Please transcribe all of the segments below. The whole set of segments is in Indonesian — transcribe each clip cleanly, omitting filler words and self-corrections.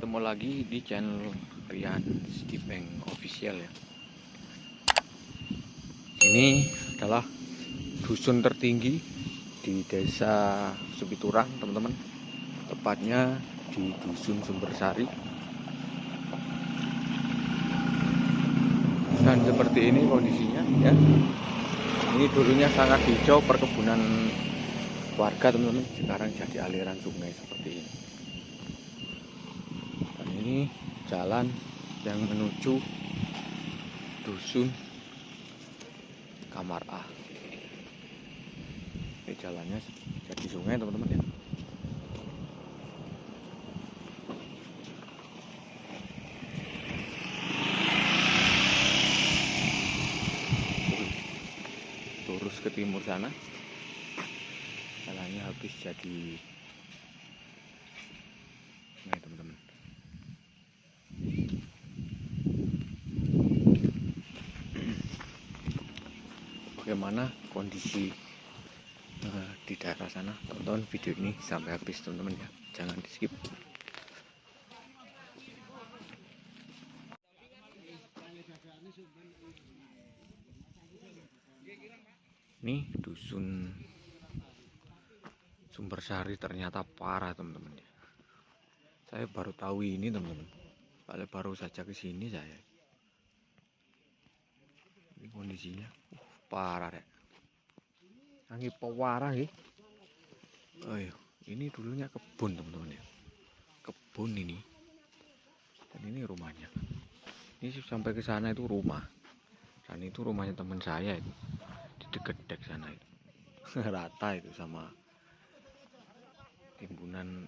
ketemu lagi di channel Rian Stipeng Official ya. Ini adalah dusun tertinggi di desa Supiturang, teman-teman. Tepatnya di dusun Sumbersari. Dan seperti ini kondisinya ya. Ini dulunya sangat hijau perkebunan warga, teman-teman. Sekarang jadi aliran sungai seperti ini. Dan ini jalan yang menuju dusun Kamar A. Ini jalannya jadi sungai, teman-teman ya. Lurus ke timur sana, jalannya habis jadi sungai, teman-teman. Bagaimana kondisi di daerah sana? Tonton video ini sampai habis, teman-teman ya, jangan di skip. Ini dusun Sumbersari ternyata parah, teman-teman ya. Saya baru tahu ini, teman-teman. Baru saja ke sini saya. Ini kondisinya parah deh. Angin pewarah ya. Oh, ini dulunya kebun, teman-teman ya. Kebun ini. Dan ini rumahnya. Ini sampai ke sana itu rumah. Dan itu rumahnya teman saya itu. Di dekat dek sana itu. Rata itu sama timbunan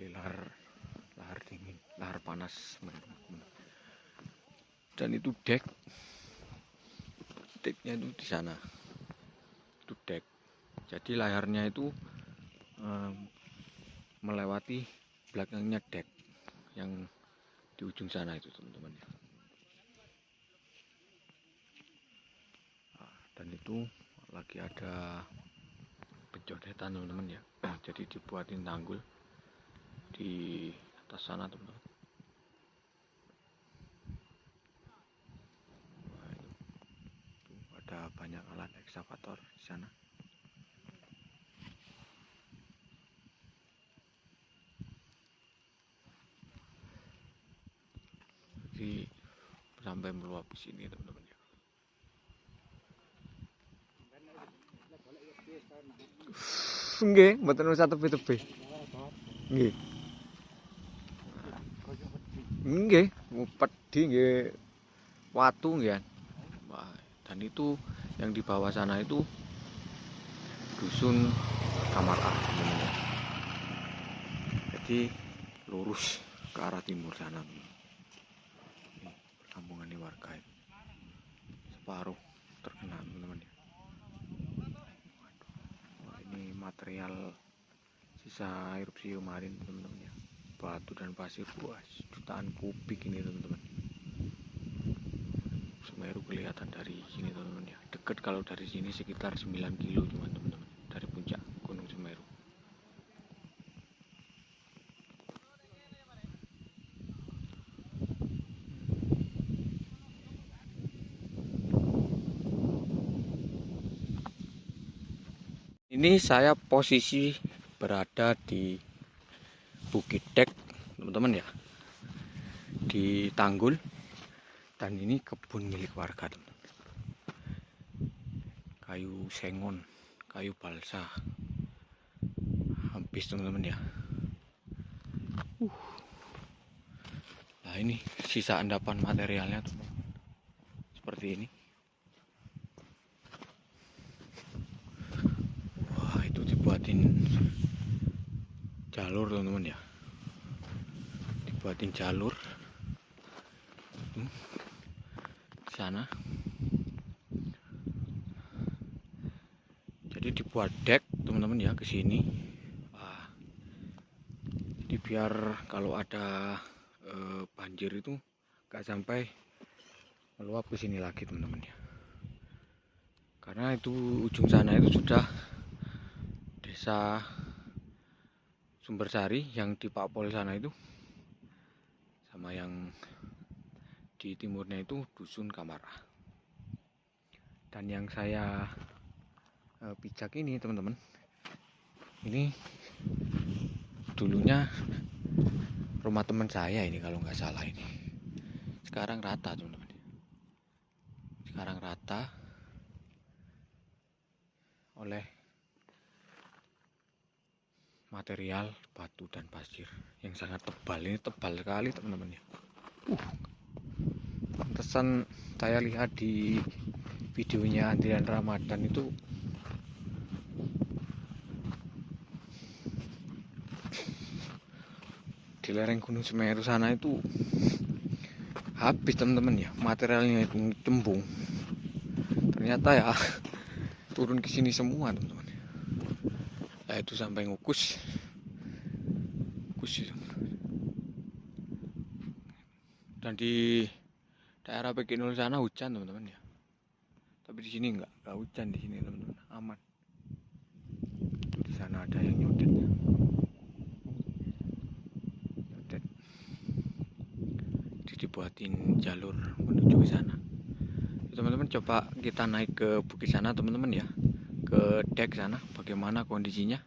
lahar dingin, lahar panas, teman-teman. Dan itu deknya itu di sana. Itu dek. Jadi layarnya itu melewati belakangnya dek yang di ujung sana itu, teman-teman. Dan itu lagi ada pencoretan, teman-teman ya. Jadi dibuatin tanggul di atas sana, teman-teman. Ada banyak alat ekskavator di sana. Jadi sampai meluap di sini, teman-teman ya. Nggih, mboten usah tepi-tepi. Nggih. Nggih, pedhi nggih. Watu nggih. Wah, dan itu yang di bawah sana itu dusun Kamar A, teman-teman ya. Jadi lurus ke arah timur sana, teman-teman. Ini perkampungan ini warga itu. Separuh terkena, teman-teman ya. Wah, ini material sisa erupsi kemarin, teman-teman ya. Batu dan pasir buas jutaan kubik ini, teman-teman. Semeru kelihatan dari sini, teman-teman ya. Dekat kalau dari sini sekitar 9 kilo cuma, teman-teman, dari puncak Gunung Semeru. Ini saya posisi berada di Bukit Dek, teman-teman ya, di Tanggul. Dan ini kebun milik warga, teman-teman. Kayu sengon, kayu balsa, habis, teman-teman ya. Nah, ini sisa endapan materialnya, teman-teman. Seperti ini. Wah, itu dibuatin jalur, teman-teman ya. Dibuatin jalur di sana. Jadi dibuat dek, teman-teman ya, ke sini. Wah, jadi biar kalau ada banjir itu gak sampai meluap ke sini lagi, teman-teman ya. Karena itu ujung sana itu sudah desa Sumbersari yang di Pakpol sana itu, sama yang di timurnya itu Dusun Kamarah. Dan yang saya pijak ini teman-teman, ini dulunya rumah teman saya ini kalau nggak salah ini. Sekarang rata teman-teman. Sekarang rata oleh material batu dan pasir yang sangat tebal. Ini tebal sekali teman-teman ya. Pantesan saya lihat di videonya Andrian Ramadan itu di lereng Gunung Semeru sana itu habis teman-teman ya, materialnya itu cembung. Ternyata ya turun ke sini semua teman-teman. Nah, itu sampai ngukus itu. Dan di daerah Pekinul sana hujan teman-teman ya. Tapi di sini enggak hujan di sini teman-teman, aman. Itu di sana ada yang nyodet. Dibuatin jalur menuju ke sana. Teman-teman coba kita naik ke bukit sana teman-teman ya, ke dek sana, bagaimana kondisinya.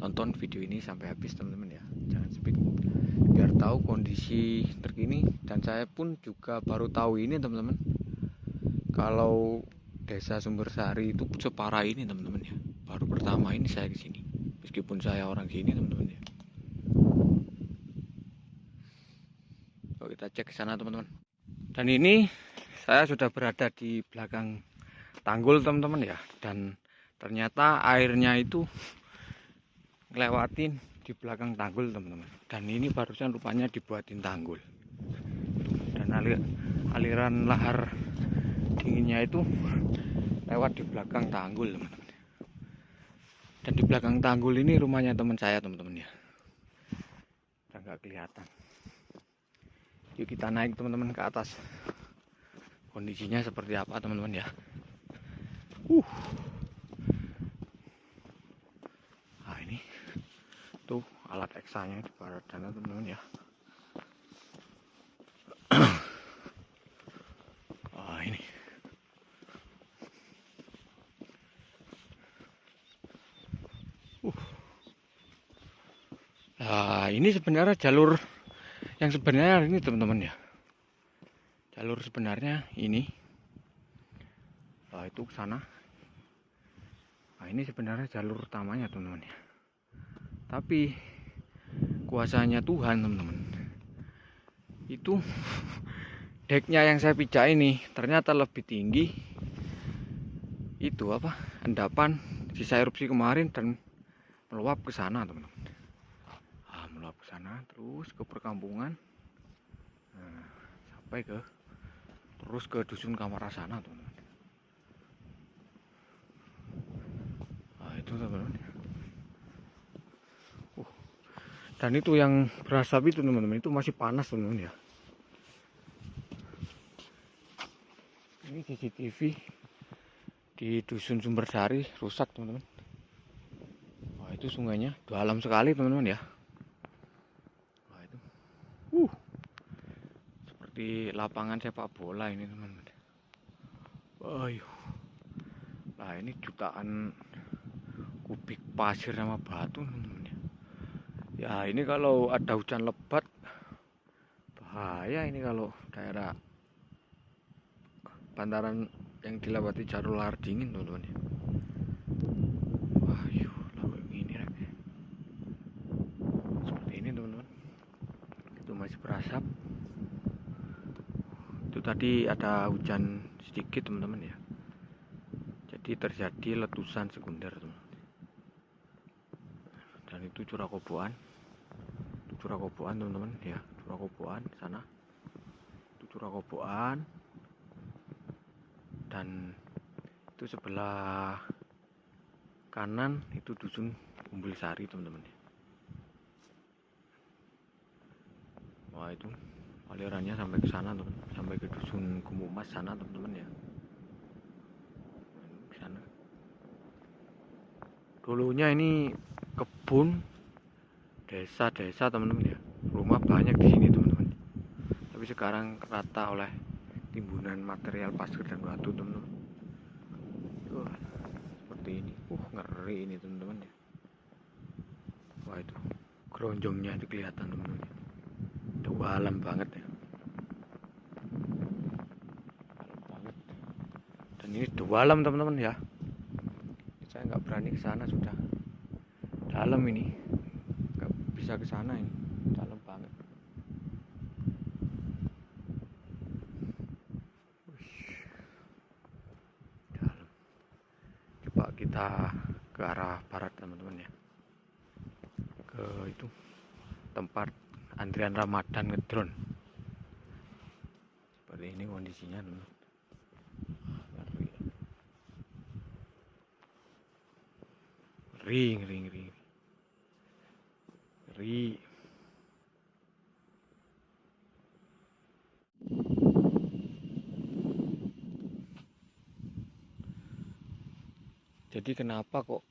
Tonton video ini sampai habis teman-teman ya, jangan skip biar tahu kondisi terkini. Dan saya pun juga baru tahu ini teman-teman, kalau desa Sumbersari itu separah ini teman-teman ya. Baru pertama ini saya ke sini, meskipun saya orang sini teman-teman ya. Kalau kita cek ke sana teman-teman. Dan ini saya sudah berada di belakang tanggul teman-teman ya, dan ternyata airnya itu ngelewatin di belakang tanggul teman-teman. Dan ini barusan rupanya dibuatin tanggul, dan aliran lahar dinginnya itu lewat di belakang tanggul teman-teman. Dan di belakang tanggul ini rumahnya teman saya teman-teman ya, dan nggak kelihatan. Yuk kita naik teman-teman ke atas, kondisinya seperti apa teman-teman ya. Nah ini tuh alat eksanya di barat sana teman-teman ya. Wah ini nah ini sebenarnya jalur yang sebenarnya ini teman-teman ya. Jalur sebenarnya ini, itu ke sana. Nah ini sebenarnya jalur utamanya teman-teman ya. Tapi kuasanya Tuhan teman-teman, itu deknya yang saya pijak ini ternyata lebih tinggi. Itu apa, endapan sisa erupsi kemarin dan meluap ke sana teman-teman. Meluap ke sana terus ke perkampungan, sampai ke terus ke Dusun Kamarah sana teman-teman. Itu teman-teman. Dan itu yang berasap itu teman-teman, itu masih panas teman-teman ya. Ini CCTV di Dusun Sumbersari rusak teman-teman. Wah itu sungainya dalam sekali teman-teman ya. Wah itu seperti lapangan sepak bola ini teman-teman. Nah ini jutaan kubik pasir sama batu teman-teman ya. Ya ini kalau ada hujan lebat bahaya ini, kalau daerah bantaran yang dilewati jalur lahar dingin teman-teman ya. Seperti ini teman-teman, itu masih berasap. Itu tadi ada hujan sedikit teman-teman ya, jadi terjadi letusan sekunder teman-teman. Dan itu curah koboan teman-teman ya, curah koboan sana, itu curah koboan. Dan itu sebelah kanan itu Dusun Umbulsari teman-teman. Wah itu alirannya sampai ke sana teman, sampai ke Dusun Gumumas sana teman-teman ya. Ke sana. Dulunya ini kebun desa-desa teman-teman ya, rumah banyak di sini teman-teman, tapi sekarang rata oleh timbunan material pasir dan batu teman-teman. Seperti ini, ngeri ini teman-teman ya. Wah, itu keronjongnya itu kelihatan teman-teman, dalam banget ya, dalam banget. Dan ini dalam teman-teman ya, saya nggak berani ke sana, sudah dalam ini, nggak bisa ke sana, ini dalam banget. Dalam. Coba kita ke arah barat teman-teman ya, ke itu tempat antrian Ramadan ngedrone. Seperti ini kondisinya teman-teman. Ngeri. Jadi kenapa kok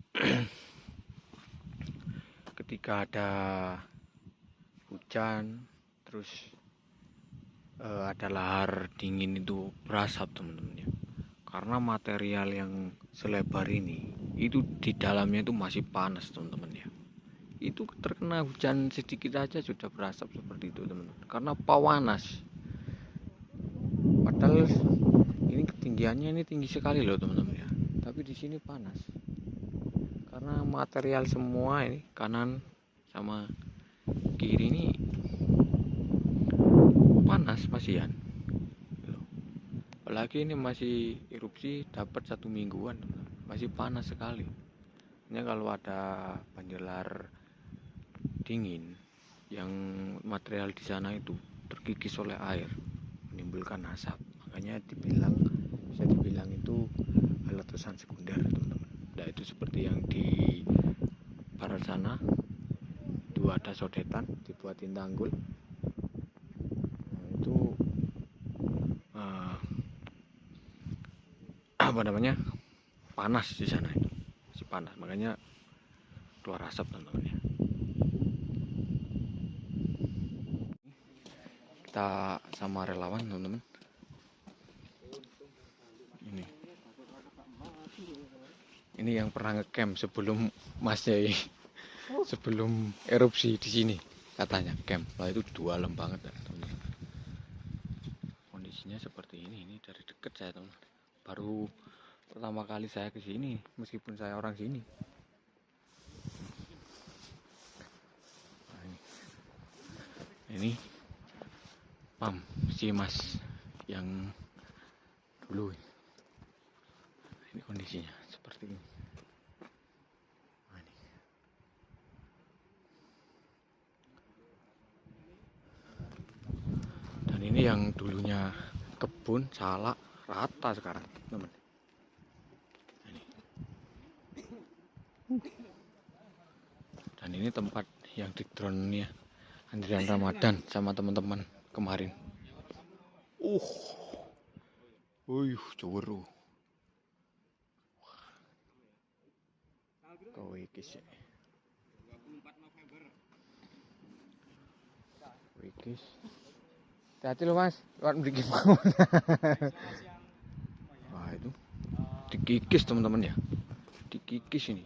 ketika ada hujan terus ada lahar dingin itu berasap teman-teman ya? Karena material yang selebar ini itu di dalamnya itu masih panas teman-teman ya. Itu terkena hujan sedikit aja sudah berasap seperti itu teman-teman, karena panas. Padahal ini ketinggiannya ini tinggi sekali loh teman-teman ya, tapi di sini panas karena material semua ini kanan sama kiri ini panas masihan. Apalagi ini masih erupsi dapat 1 mingguan teman-teman, masih panas sekali. Ini kalau ada banjir lahar dingin yang material di sana itu terkikis oleh air menimbulkan asap, makanya bisa dibilang itu letusan sekunder teman-teman. Nah, itu seperti yang di barat sana itu ada sodetan dibuatin tanggul. Nah, itu panas di sana, itu masih panas, makanya keluar asap teman-teman ya. Kita sama relawan teman-teman. Ini yang pernah ngecamp sebelum sebelum erupsi di sini katanya camp. Lah itu dalam banget teman-teman. Kondisinya seperti ini dari dekat saya teman. Baru pertama kali saya ke sini meskipun saya orang sini. Nah, ini pam si mas yang dulu. Ini kondisinya seperti ini. Nah, ini. Dan ini yang dulunya kebun salak rata sekarang teman. Dan ini tempat yang di drone-nya antrian Ramadan sama teman-teman kemarin. Curu. Kau ikis. Wikis. Hati-hati lo mas, lewat beri mau. Wah itu dikikis teman-teman ya, dikikis ini.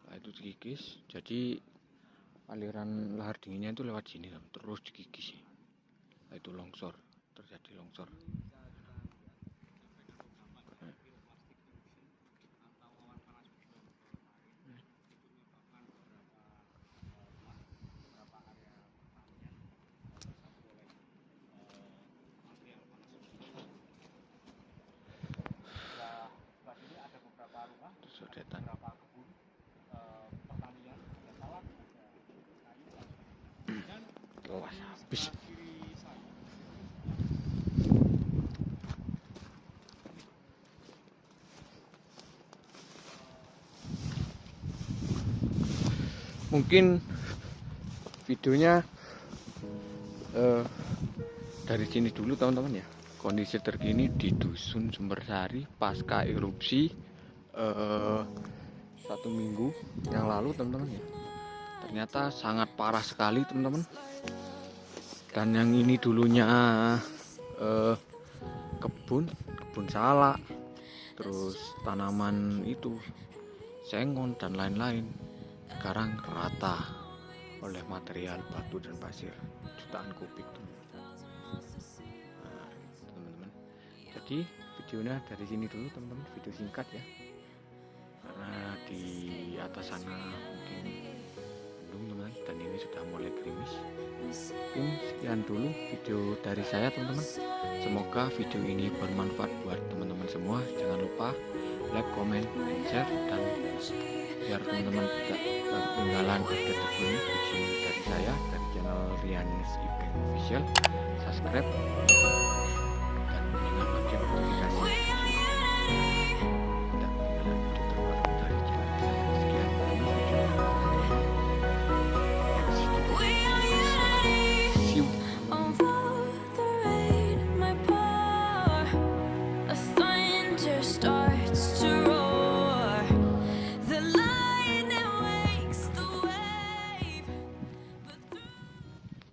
Nah, itu dikikis, jadi aliran lahar dinginnya itu lewat sini terus dikikis. Nah, itu longsor, terjadi longsor. Sodetan. Telas habis. Mungkin videonya dari sini dulu teman-teman ya. Kondisi terkini di Dusun Sumbersari pasca erupsi 1 minggu yang lalu teman-teman ya. ternyata sangat parah sekali teman-teman. Dan yang ini dulunya kebun salak, terus tanaman itu sengon dan lain-lain, sekarang rata oleh material batu dan pasir jutaan kubik teman-teman. Jadi videonya dari sini dulu teman-teman, video singkat ya, karena di atas sana mungkin mendung teman-teman, dan ini sudah mulai gerimis. Mungkin sekian dulu video dari saya teman-teman. Semoga video ini bermanfaat buat teman-teman semua. Jangan lupa like, comment, dan share, dan biar teman-teman tidak ketinggalan update terbaru video dari saya dari channel Rianis Ipek Official. Subscribe dan nyalakan